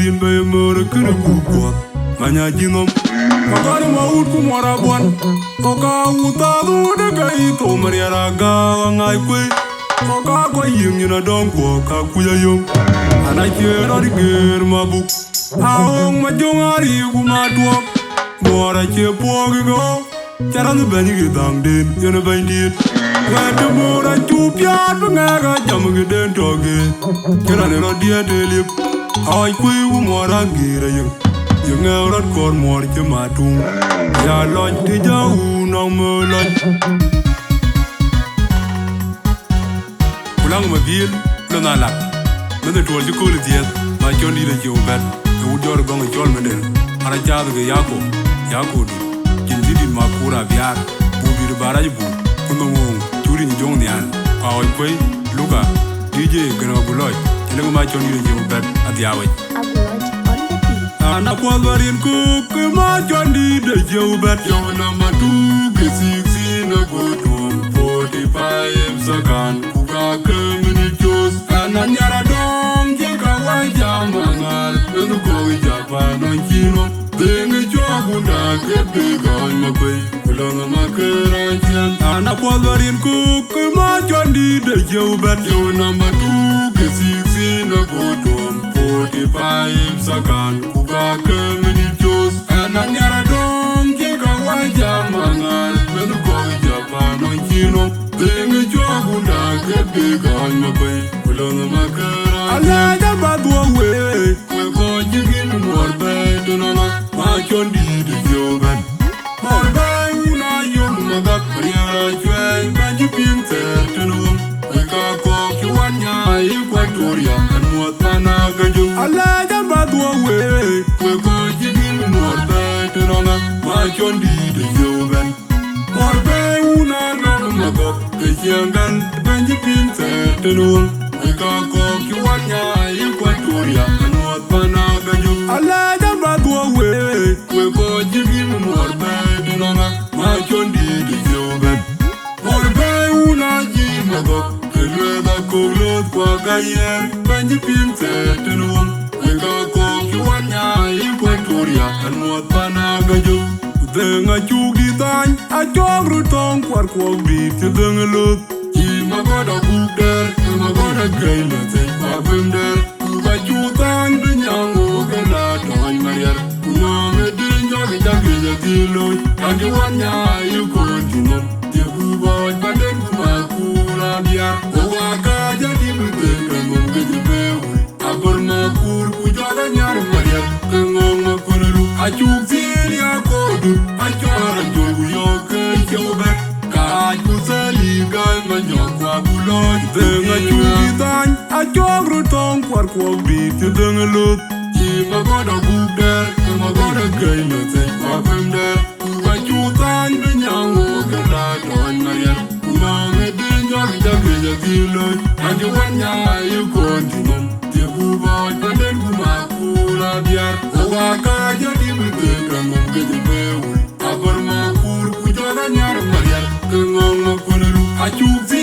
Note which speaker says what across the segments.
Speaker 1: Marin by a murder could have good. Manya Ginom. Magana Maud Kumarabuan. Oka Utado the guy to Maria Raga and I quit. Oka Quaying in a dong walk, Kakuya Young. And I hear not again my book. How my young are you who might walk? More I cheer poor go. Charan the Benny Dang Din, you know, Bendy. When the more I choop yard, Naga, Jammy Den Doggy. Charan and dear Delip. I quit more I get you. You never call more to my tomb. Ya like the Yahoo, no more like Kulang Mabil, Lonala. When the told you cool it yet, my John did a job bed. The wood door gong a jolman. And I jar the Yako, Jinjid Makur, Abiar, Bubi the Barabu, Kunong, Turin Jonian, our Quay, Luca, DJ, Ganabuloy, and my John did a job bed at the Away. And I was very cook, my John did a job bed. Your number 2, 16, a good one, 45 seconds, Kuka communities, and I never don't take a white Yamangal, and the Kogi Japan on Kino. Then a job would not get big on my way. Kulang Mabil, and I was very cook, my John did a job bed. Your number 2, 16, a good one, 45 seconds, Kuka communities, and I never don't take a white Yamangal, and the Kogi Japan on Kino. Then a job would not get big on my way. Kulang Mabil, I let a bad way. We're going to give more bed than Machotdie the Joban. More by una young mother, Maria Joy, and you being there to know. We got cock you one ya, Equatoria, and what Panagaju. I let a bad way. We're going to give more bed than Machotdie the Joban. More by una young mother, the young gun, and you being there to know. We got cock you one ya, Equatoria, and what Panagaju. I let a bad way. We go give him more bad in honor. Machotdie the Joban. More bad, una give a go. The leather coat, Ayen, when you pin set in one. We got cock you one ya, Equatoria, and what Panagaju. Then I choke it on, I jog routine, quark walk beat, you don't look. I got a book there, and I got a grain that take my film there. Who got you down, the young open out on my ear. And you want ya, you go to know. The blue boy, but then Makur, Abia. Oh, I got ya, you take a move with the bell. Abor Makur, put on a yard of Maria. Come on, Makur. I choose the code. I try to do your good job. God, who's a legal man, your quabulon. Then I choose it on. I jog routine, quark walk beat, you don't look. If I got a book there, and I got a grain to take my film there. Who got you down, the young walking out on my ear. Who long a danger, the Gillo, and you want ya, you go to them. The blue boy, but then Makur, Abia. Oh, I got ya, you will take a move with the bell. Abor Makur, put on a yard of Maria. Come on, Makur. I choose the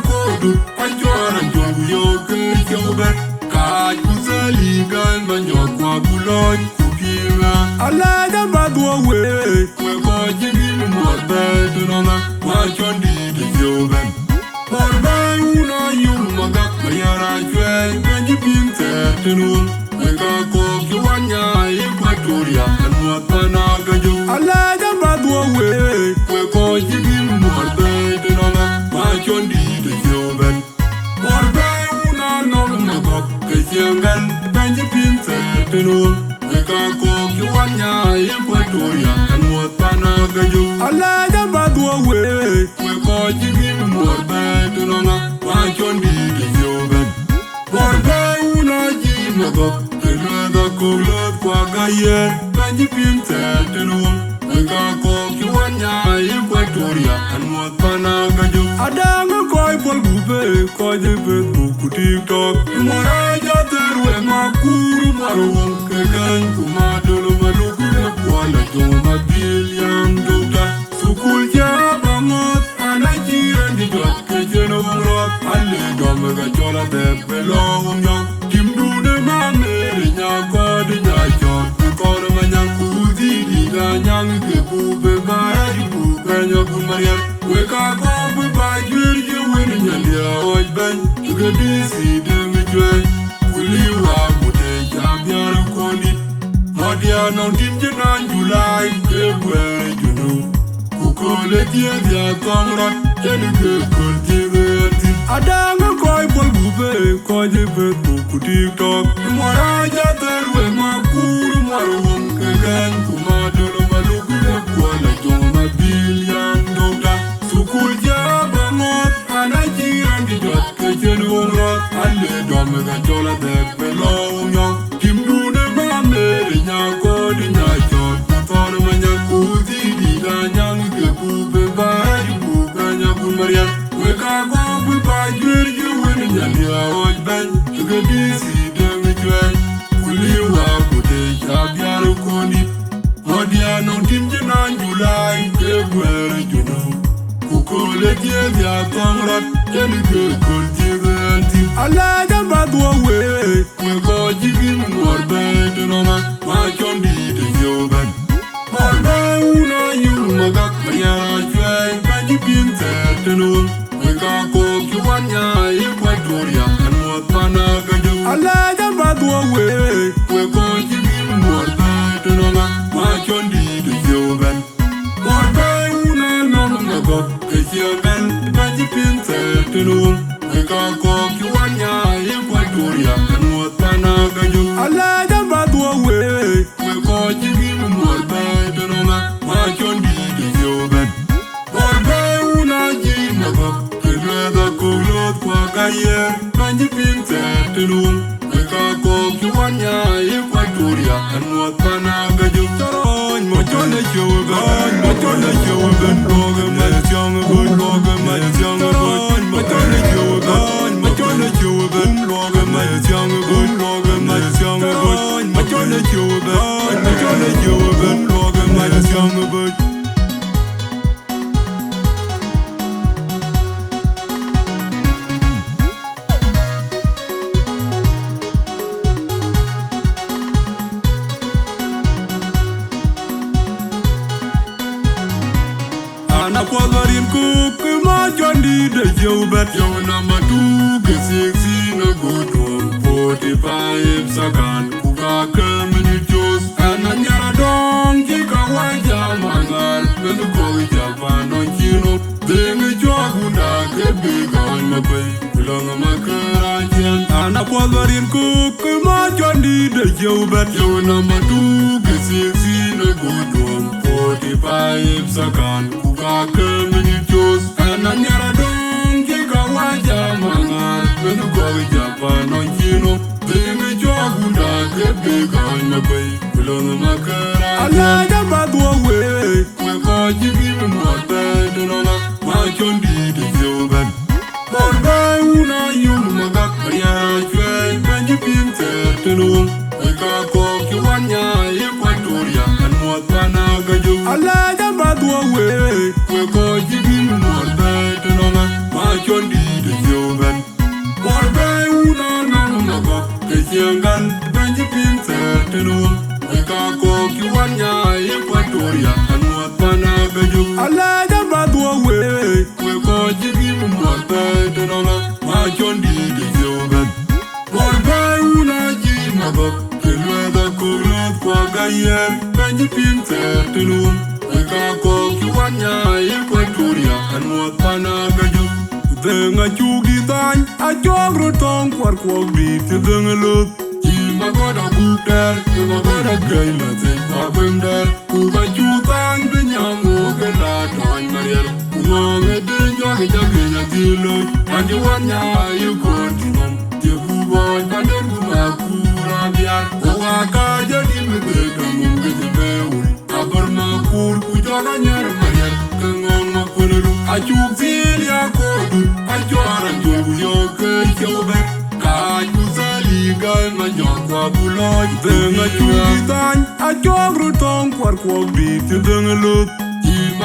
Speaker 1: code. I join and join your good job. God, who's a legal man, your quabulon, Kupila. I let a bad way. We're going to give him more bed than Machotdie the Joban. More by una young mother, Maria Joy, and you being there to know. We got cock you one ya, Equatoria, and what Panagaju. I let a bad way. We're going to give him more bed than Machotdie the Joban. More by una non mother. Young gun, and you pin set to know. We got cock you one ya, Equatoria, and what Panagaju. I let a bad way. We got you give him more bad to know. Machotdie the Joban. More by una give a go. The leather coat, Ayen, and you pin set to know. We got cock you one ya, Equatoria, and what Panagaju. I don't go cry for Bube, call the Facebook, TikTok. Moraja, there were Makur, Maru, Kagan, Kumadolo, Maluku, Kuala, Mabil, young Duka, Sukul Jabamot, and I hear the dog, Kajan of Rock, and the Domaga Jola, the Belong, Kim do the man, Mariel, wake up, we buy you winning and your old band. You get busy, then we join. Will you have what they champion of Condi? Madia, no Dinka, July, where you know. Who call it the Conrad, and a good cultivate. Adanga koi pol bube, koi de betu kutiktok. Maraja terwe Makur, Marum kagan, kumadolo maluku de kuala Kulang Mabil yang doga. Sukul jaba mot, anaji andi dot kejen wongrot. Alle domega jola de pelong nyong. Kimdu de mamere nyako de nyachot. Kutor manyakuti di danyang kebube bayi bukanya kumarian. Wake up, we buy you winning and your old band. You get busy, then we join. Will you have what they champion of Condi? Madia, no Dinka, July, where you know. Who call it the Conrad, and a good cultivate. I like a bad way. We got you in more bed, and on Machotdie, the Yogan. More bad, you, Magak, my try, and you been there to know. Equatoria and what Panagajo. I like a bad way. We're going to give more than Machotdie, the Yogan. More by Una, no, go, because you're bent, but you been there to know. We can't call you one Equatoria and what Panagajo. I like a bad way. We're going to give more than Machotdie, the Yogan. More by Una, Jim, Ayen, and you been there to know. We can't go to one Equatoria and what Panagajo. Machotdie, Machotdie, my young, good logger, my young, good Machotdie, Machotdie, logger, my young, good logger, my young, good Machotdie, logger, my young, good. Pagarin cook, Machotdie, the Jobet, Yonamatu, Sixty, no good one, 45 Sagan, Kuga, Kerminichos, and Anyaradon, Kika, Waja, Mangal, and the Koi Japan on Kino, then the Jogunda, get big on the bay, Kulang Mabil, and a Pagarin cook, Machotdie, the Jobet, Yonamatu, Sixty, no good one, 45 Sagan, Kuga, Kerminichos, and Anyaradon, Kika, Waja, Mangal, and the Koi Japan on Kino, then the Jogunda, get big on the bay, Kulang Mabil. I like a bad way. We're going to give him more than Machotdie, the Yogan. More by Una, you, Magak, my try, and you been there to know. We can't go to one Equatoria and what Panagajo. I like a bad way. We're going to give him more than Machotdie, the Yogan. More by Una, no, Magak, the Yogan, and you been there to know. We can't go to one Equatoria and what Panagajo. I like a bad way. We're going to give him more than Machotdie, the Yogan. More by Una, Magak, the weather could Ayen, and you been there to know. We can't go to one Equatoria and what Panagajo. Then I took it on, I told her tongue for quite beat to the look. I got a good there, I got a girl, I think I went there. Who got you thank the young woman that on Mariel? Who long a day, young and you want you go to them. You boy, but then Makur, oh, I got your immigrant with the bell. Abor Makur, who don't know Mariel, come on, Makur. I took the Yakodu, I joined your girl, your back. My young Wabuloy, then I took it I told her tongue for quite beat to the look. I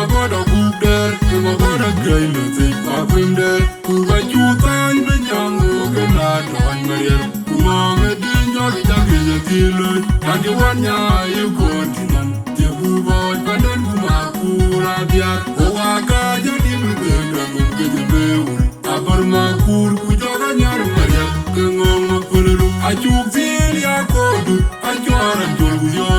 Speaker 1: got a good there, I got a girl, I think I went there. Who got you thank the young woman that on Mariel? Who long a day, you're a dealer, and you want you go to them. boy, Padan Kumakura, Bia, Owaka, Jadim, Abor Makur, Kujoga, Maria, Kangoma, Pulu, I took the Yakodu, I joined and told your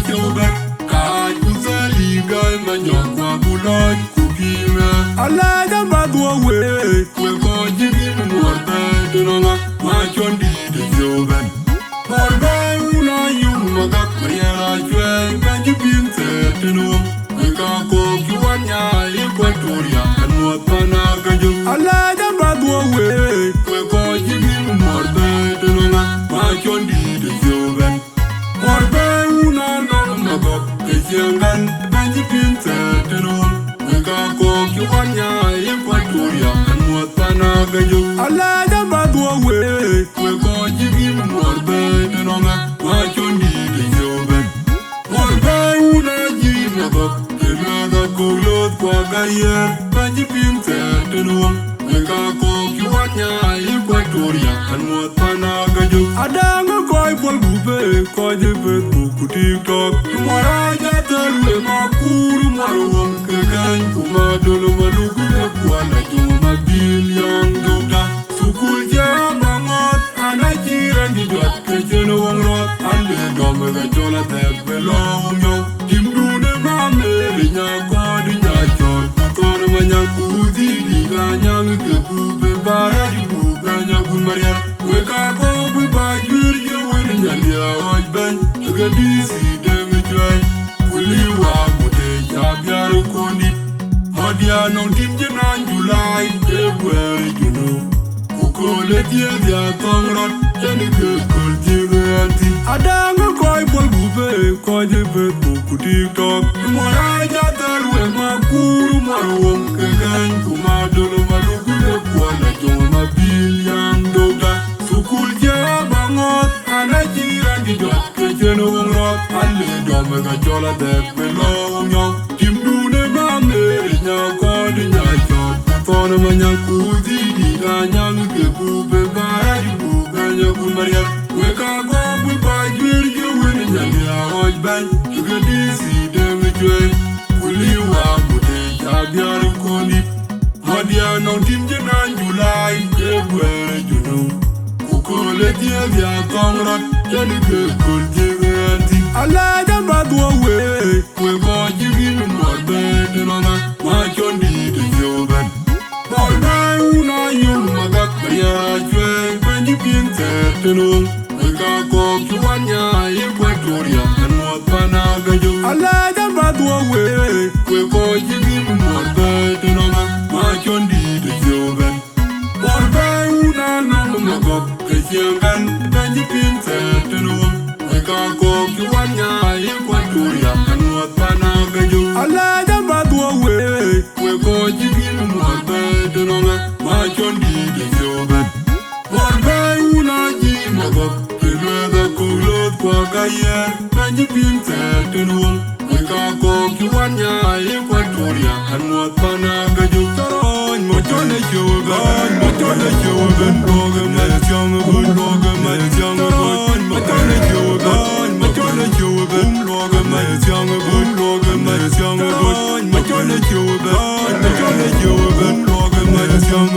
Speaker 1: Yoga, Kai, Kuzali, Guy, Manjokwa, Bulon, Kupima, Alaga, Badway, we're going to give him more than Machotdie, the Yoga. For by Una, you Magak, Maria, Joy, and you been there to know. We can't go to one Equatoria and what Panagajo. Alaga Badway, we're going to give him more than Machotdie, the Yoga. For by Una, no Magak, the young and you been there to know. We can't go to one Equatoria and what Panagajo. Alaga Badway, we're going to give him more than Machotdie, the Yoga. For by Una, you Magak. Kulot kwa gaya, banji pinte tenuam. Weka koki wanya Equatoria, kanwat panagajo. Adanga koi pol gupe, koi jepet buku TikTok. Tumara jatalwe Makur maruam kegan. Kumadolo maluku kuala Kulang Mabil yang doda. Sukul jamangot, anajiran dijot kejeno wangrot. Ande dome gajola tek belong yo. Timdune mame nyakodi nyachot. Kono manyakuzi diganyang kebube baradi buganya kumariar. Weka kobu bajur yewen nyandia ojben. Gadisi demijoy. Kuliwa mute jabiaru kondi. Modia non timjenan Julai February Junu. Kukole dia tongrot. Jani kekul jiganti. Adanga koi pol gupe koi jepet buku TikTok. Tumara jatalwe Makur maruam kegan. Kumadolo maluku kuala Kulang Mabil yang doda. Sukul jamangot anajiran dijot kejeno wangrot. Ale dome gajola tek belong yo. Timdune mame nyakodi nyachot. Kono manyakuzi diganyang kebube baradi buganya kumariar. Weka gobu bajur yewen nyandia ojban. Gadisi demijoy. Kuliwa mute jabiaru kondi. Modia non timjenan Julai February Junu. Kukole dia tongrot. Jani kekul jiganti. Alaga Badway, we're going to give him more than Machotdie, the Yoga. For by Una, you Magak, Maria, Joy, and you been there to know. We can't go to one Equatoria and what Panagajo. Alaga Badway, we're going to give him more than Machotdie, the Yoga. For by Una, no Magak, the young and you been there to know. We can't go to one Equatoria and what Panagajo. Alaga Badway, we're going to give him more than Machotdie, the Yoga. For by Una, you Magak. Kulot kwa gaya, banji pinte tenuam. Weka koki wanya Equatoria, kanwat panagajo. Taron, Machotdie Yoga, Machotdie Yoga, Loga Malchang, Loga Malchang, Machotdie Yoga, Machotdie Yoga, Loga Malchang, Loga Malchang, Machotdie Yoga, Machotdie Yoga, Loga Malchang.